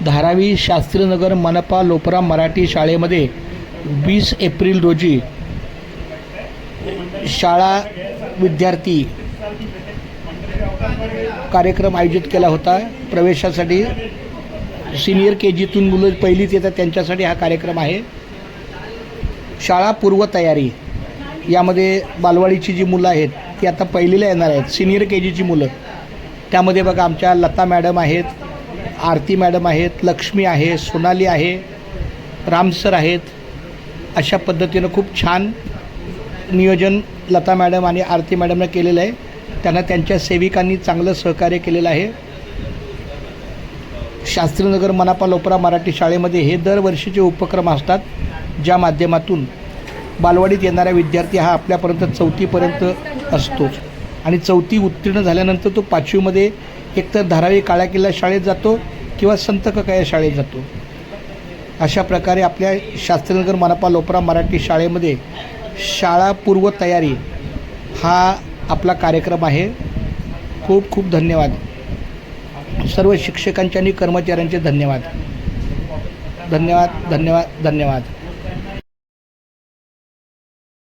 धारावी शास्त्रीनगर मनपा लोपरा मराठी शाळेमध्ये 20 एप्रिल रोजी शाळा विद्यार्थी कार्यक्रम आयोजित केला होता। प्रवेशासाठी सीनियर KGतून मुलं पहिलीत येतात त्यांच्यासाठी हा कार्यक्रम आहे। शाळा पूर्वतयारी यामध्ये बालवाडीची जी मुलं आहेत ती आता पहिलीला येणार आहेत, सीनियर KGची मुलं। त्यामध्ये बघा आमच्या लता मॅडम आहेत, आरती मॅडम आहेत, लक्ष्मी आहे, सोनाली आहे, राम सर आहेत। अशा पद्धतीनं खूप छान नियोजन लता मॅडम आणि आरती मॅडमने केलेलं आहे। त्यांना त्यांच्या सेविकांनी चांगलं सहकार्य केलेलं आहे। शास्त्रीनगर मनपा लोपरा मराठी शाळेमध्ये हे दरवर्षीचे उपक्रम असतात, ज्या माध्यमातून बालवाडीत येणारा विद्यार्थी हा आपल्यापर्यंत 4थीपर्यंत असतो आणि 4थी उत्तीर्ण झाल्यानंतर तो 5वीमध्ये एकतर धारावी काळा किल्ला शाळेत जातो किंवा संत ककाया शाळेत जातो। अशा प्रकारे आपल्या शास्त्रीनगर मनपा लोपरा मराठी शाळेमध्ये शाळा पूर्वतयारी हा आपला कार्यक्रम आहे। खूप खूप धन्यवाद सर्व शिक्षकांचे आणि कर्मचाऱ्यांचे। धन्यवाद धन्यवाद धन्यवाद धन्यवाद।